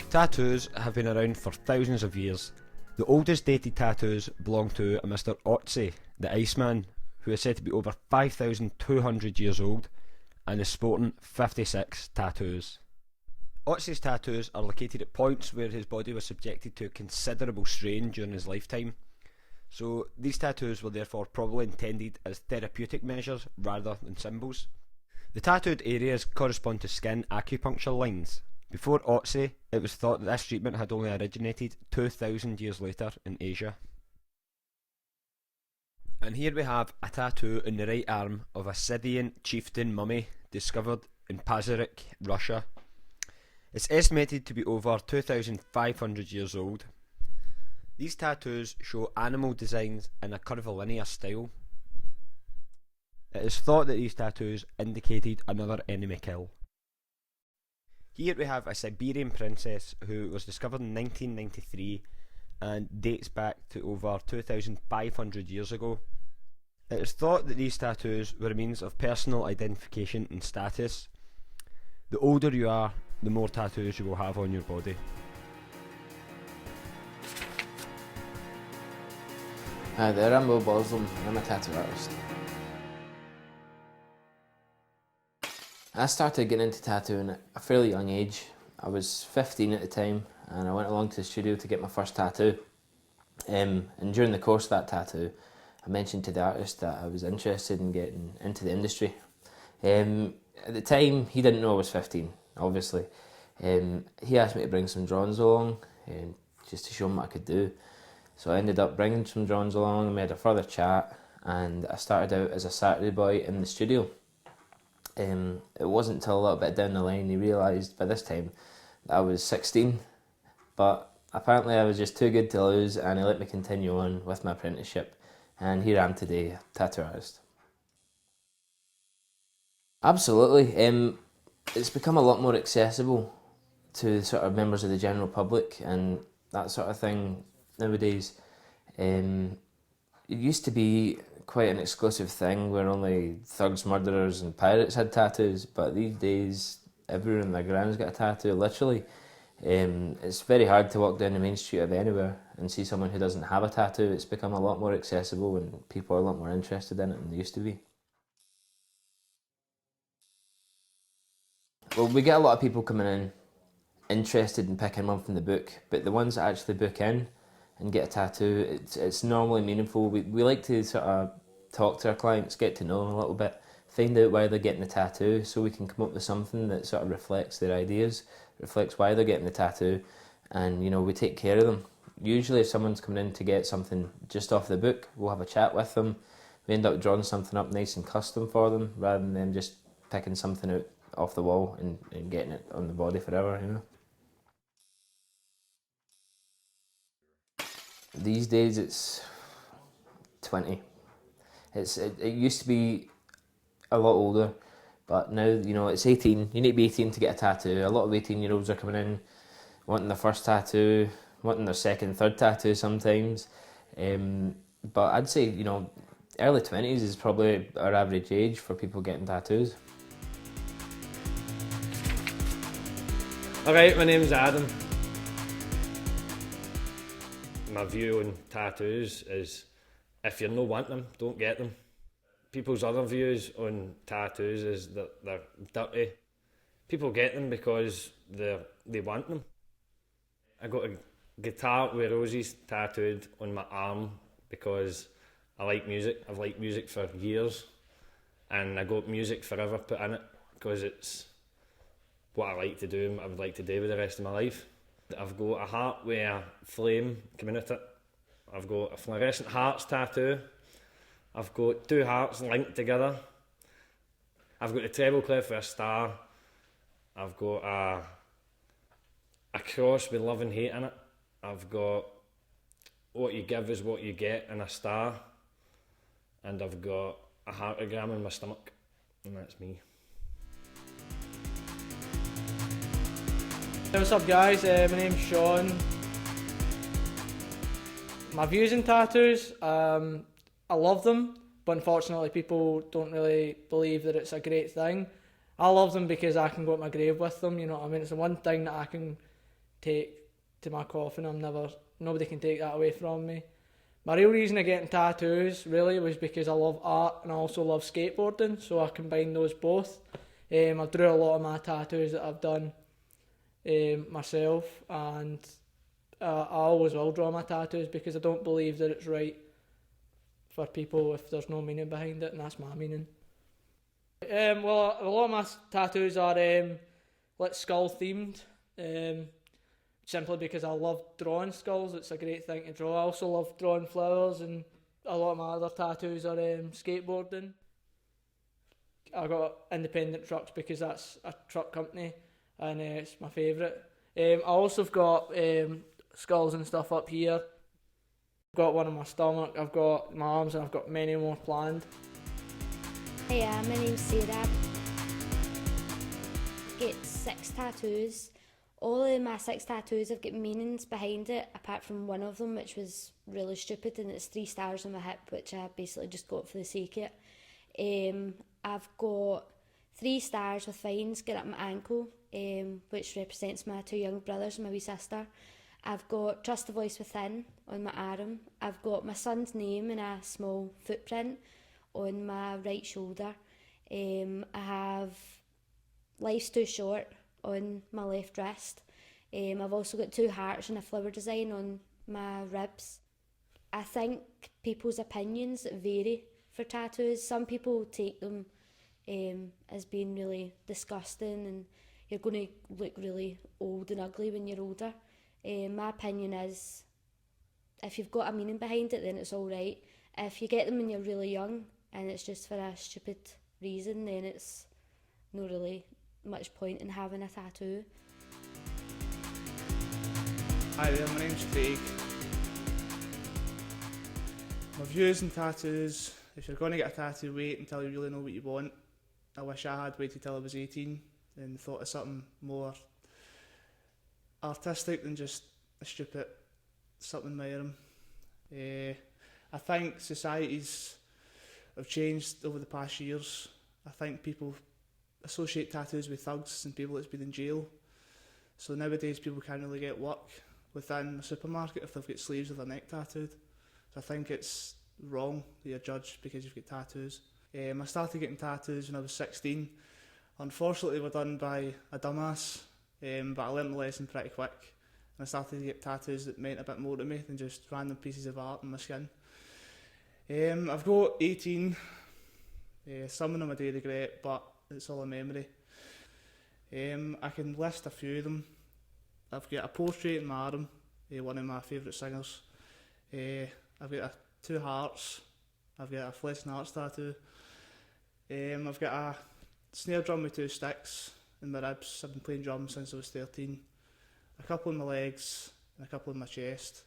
Tattoos have been around for thousands of years. The oldest dated tattoos belong to a Mr. Otzi, the Iceman, who is said to be over 5,200 years old and is sporting 56 tattoos. Otzi's tattoos are located at points where his body was subjected to considerable strain during his lifetime, so these tattoos were therefore probably intended as therapeutic measures rather than symbols. The tattooed areas correspond to skin acupuncture lines. Before Otzi, it was thought that this treatment had only originated 2,000 years later in Asia. And here we have a tattoo in the right arm of a Scythian chieftain mummy discovered in Pazyryk, Russia. It's estimated to be over 2,500 years old. These tattoos show animal designs in a curvilinear style. It is thought that these tattoos indicated another enemy kill. Here we have a Siberian princess who was discovered in 1993 and dates back to over 2,500 years ago. It is thought that these tattoos were a means of personal identification and status. The older you are, the more tattoos you will have on your body. Hi there, I'm Will Boslem and I'm a tattoo artist. I started getting into tattooing at a fairly young age. I was 15 at the time and I went along to the studio to get my first tattoo. And during the course of that tattoo, I mentioned to the artist that I was interested in getting into the industry. At the time, he didn't know I was 15, obviously. He asked me to bring some drawings along just to show him what I could do. So I ended up bringing some drawings along and we had a further chat, and I started out as a Saturday boy in the studio. It wasn't until a little bit down the line he realised by this time that I was 16, but apparently I was just too good to lose and he let me continue on with my apprenticeship, and here I am today, a tattoo artist. Absolutely, it's become a lot more accessible to sort of members of the general public and that sort of thing nowadays. It used to be quite an exclusive thing where only thugs, murderers and pirates had tattoos, but these days everyone and their gran's got a tattoo, literally. It's very hard to walk down the main street of anywhere and see someone who doesn't have a tattoo. It's become a lot more accessible and people are a lot more interested in it than they used to be. Well, we get a lot of people coming in interested in picking one from the book, but the ones that actually book in and get a tattoo, it's normally meaningful. We like to sort of talk to our clients, get to know them a little bit, find out why they're getting the tattoo so we can come up with something that sort of reflects their ideas, reflects why they're getting the tattoo, and you know, we take care of them. Usually if someone's coming in to get something just off the book, we'll have a chat with them. We end up drawing something up nice and custom for them rather than them just picking something out off the wall and getting it on the body forever, you know. These days it's 20. It used to be a lot older, but now, you know, it's 18. You need to be 18 to get a tattoo. A lot of 18-year-olds are coming in wanting their first tattoo, wanting their second, third tattoo sometimes. But I'd say, you know, early 20s is probably our average age for people getting tattoos. Alright, my name's Adam. My view on tattoos is if you're not wanting them, don't get them. People's other views on tattoos is that they're dirty. People get them because they want them. I got a guitar with roses tattooed on my arm because I like music. I've liked music for years and I got music forever put in it because it's what I like to do and what I would like to do with the rest of my life. I've got a heart with a flame coming out it. I've got a fluorescent hearts tattoo. I've got two hearts linked together. I've got the treble clef with a star. I've got a cross with love and hate in it. I've got what you give is what you get and a star. And I've got a heartogram in my stomach. And that's me. Hey, what's up guys, my name's Sean. My views on tattoos, I love them, but unfortunately people don't really believe that it's a great thing. I love them because I can go to my grave with them, you know what I mean? It's the one thing that I can take to my coffin. Nobody can take that away from me. My real reason of getting tattoos really was because I love art and I also love skateboarding, so I combined those both. I drew a lot of my tattoos that I've done myself, and I always will draw my tattoos because I don't believe that it's right for people if there's no meaning behind it, and that's my meaning. Well, a lot of my tattoos are like skull themed, simply because I love drawing skulls. It's a great thing to draw. I also love drawing flowers, and a lot of my other tattoos are skateboarding. I got independent trucks because that's a truck company, and it's my favourite. I also have got skulls and stuff up here. I've got one on my stomach, I've got my arms, and I've got many more planned. Hey, my name's Sarah. I've got 6 tattoos. All of my 6 tattoos have got meanings behind it, apart from one of them, which was really stupid, and it's 3 stars on my hip, which I basically just got for the sake of it. I've got 3 stars with vines going up my ankle, which represents my 2 young brothers and my wee sister. I've got Trust the Voice Within on my arm. I've got my son's name in a small footprint on my right shoulder. I have Life's Too Short on my left wrist. I've also got 2 hearts and a flower design on my ribs. I think people's opinions vary for tattoos. Some people take them as being really disgusting and you're going to look really old and ugly when you're older. My opinion is, if you've got a meaning behind it, then it's alright. If you get them when you're really young and it's just for a stupid reason, then it's not really much point in having a tattoo. Hi there, my name's Craig. My views on tattoos: if you're going to get a tattoo, wait until you really know what you want. I wish I had waited till I was 18 and thought of something more artistic than just a stupid something admiring. I think societies have changed over the past years. I think people associate tattoos with thugs and people that's been in jail. So nowadays people can't really get work within a supermarket if they've got sleeves of their neck tattooed. So I think it's wrong that you're judged because you've got tattoos. I started getting tattoos when I was 16. Unfortunately, they were done by a dumbass, but I learnt the lesson pretty quick. And I started to get tattoos that meant a bit more to me than just random pieces of art on my skin. I've got 18. Some of them I do regret, but it's all a memory. I can list a few of them. I've got a portrait in my arm, one of my favourite singers. I've got 2 hearts. I've got a flesh and hearts tattoo. I've got a snare drum with 2 sticks in my ribs. I've been playing drums since I was 13. A couple on my legs and a couple on my chest.